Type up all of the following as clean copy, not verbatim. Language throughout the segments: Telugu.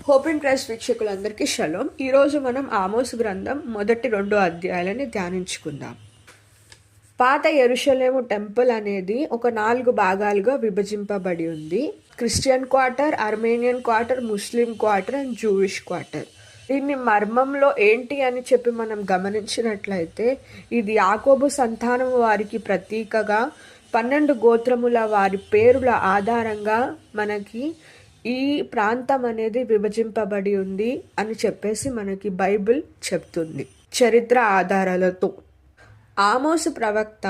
హోప్ ఇన్ క్రైస్ట్ వీక్షకులందరికీ షలోమ్. ఈరోజు మనం ఆమోసు గ్రంథం మొదటి 2 అధ్యాయాలని ధ్యానించుకుందాం. పాత యెరూషలేము టెంపుల్ అనేది ఒక 4 భాగాలుగా విభజింపబడి ఉంది. Christian quarter, Armenian quarter, Muslim quarter and Jewish quarter. దీన్ని మర్మంలో ఏంటి అని చెప్పి మనం గమనించినట్లయితే, ఇది యాకోబు సంతానం వారికి ప్రతీకగా 12 గోత్రముల వారి పేరుల ఆధారంగా మనకి ఈ ప్రాంతం అనేది విభజింపబడి ఉంది అని చెప్పేసి మనకి బైబిల్ చెప్తుంది చరిత్ర ఆధారాలతో. ఆమోసు ప్రవక్త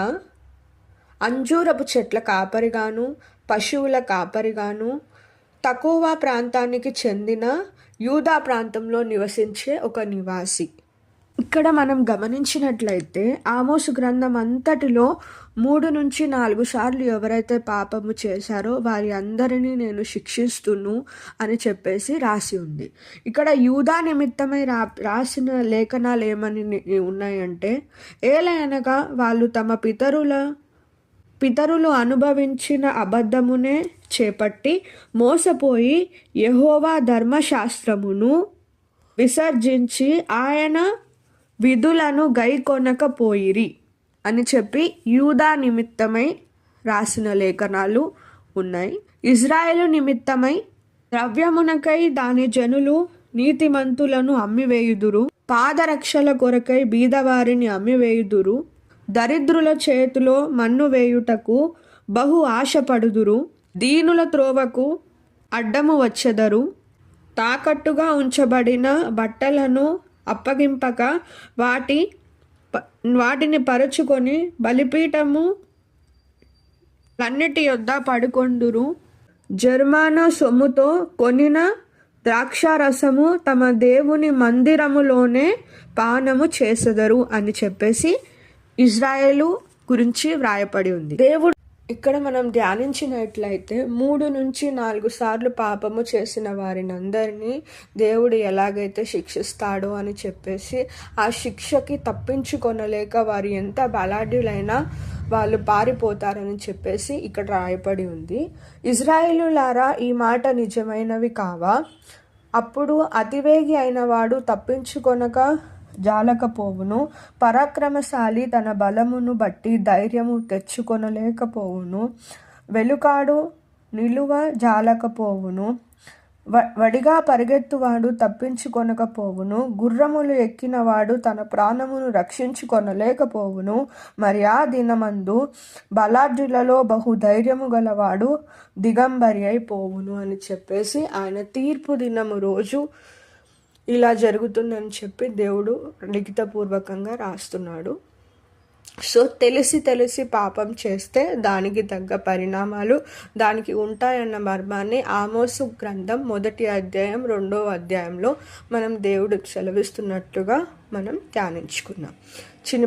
అంజూరపు చెట్ల కాపరిగాను, పశువుల కాపరిగాను, తకోవా ప్రాంతానికి చెందిన యూదా ప్రాంతంలో నివసించే ఒక నివాసి. ఇక్కడ మనం గమనించినట్లయితే ఆమోసు గ్రంథం అంతటిలో 3 నుంచి 4 సార్లు ఎవరైతే పాపము చేశారో వారి అందరినీ నేను శిక్షిస్తును అని చెప్పేసి రాసి ఉంది. ఇక్కడ యూదా నిమిత్తమై రాసిన లేఖనాలు ఏమని ఉన్నాయంటే, ఏలయనగా వాళ్ళు తమ పితరులు అనుభవించిన అబద్ధమునే చేపట్టి మోసపోయి యెహోవా ధర్మశాస్త్రమును విసర్జించి ఆయన విధులను గైకొనకపోయిరి అని చెప్పి యూదా నిమిత్తమై రాసిన లేఖనాలు ఉన్నాయి. ఇజ్రాయేలు నిమిత్తమై ద్రవ్యమునకై దాని జనులు నీతిమంతులను అమ్మివేయుదురు, పాదరక్షల కొరకై బీదవారిని అమ్మివేయుదురు, దరిద్రుల చేతిలో మన్ను వేయుటకు బహు ఆశపడుదురు, దీనుల త్రోవకు అడ్డము వచ్చెదరు, తాకట్టుగా ఉంచబడిన బట్టలను అప్పగింపక వాటిని పరుచుకొని బలిపీఠము లన్నిటి యొద్ద పడుకొందురు, జర్మానా సొమ్ముతో కొనిన ద్రాక్షారసము తమ దేవుని మందిరములోనే పానము చేసెదరు అని చెప్పేసి ఇజ్రాయేలు గురించి వ్రాయపడి ఉంది. దేవుడు ఇక్కడ మనం ధ్యానించినట్లయితే 3 నుంచి 4 సార్లు పాపము చేసిన వారినందరినీ దేవుడు ఎలాగైతే శిక్షిస్తాడో అని చెప్పేసి, ఆ శిక్షకి తప్పించుకొనలేక వారు ఎంత బలాఢ్యులైనా వాళ్ళు పారిపోతారని చెప్పేసి ఇక్కడ రాయబడి ఉంది. ఇజ్రాయేలులారా, ఈ మాట నిజమైనవి కావా? అప్పుడు అతివేగి అయిన వాడు తప్పించుకొనక జాలకపోవును, పరాక్రమశాలి తన బలమును బట్టి ధైర్యము తెచ్చుకొనలేకపోవును, వెలుకాడు నిలువ జాలకపోవును, వడిగా పరిగెత్తువాడు తప్పించుకొనకపోవును, గుర్రములు ఎక్కినవాడు తన ప్రాణమును రక్షించుకొనలేకపోవును. మరి ఆ దినమందు బలాఢ్యులలో బహుధైర్యము గలవాడు దిగంబరి అయిపోవును అని చెప్పేసి ఆయన తీర్పు దినము రోజు ఇలా జరుగుతుందని చెప్పి దేవుడు లిఖితపూర్వకంగా రాస్తున్నాడు. సో తెలిసి పాపం చేస్తే దానికి తగ్గ పరిణామాలు దానికి ఉంటాయన్న మర్మాన్ని ఆమోసు గ్రంథం 1 అధ్యాయం 2వ అధ్యాయంలో మనం దేవుడు సెలవిస్తున్నట్లుగా మనం ధ్యానించుకున్నాం. చిన్న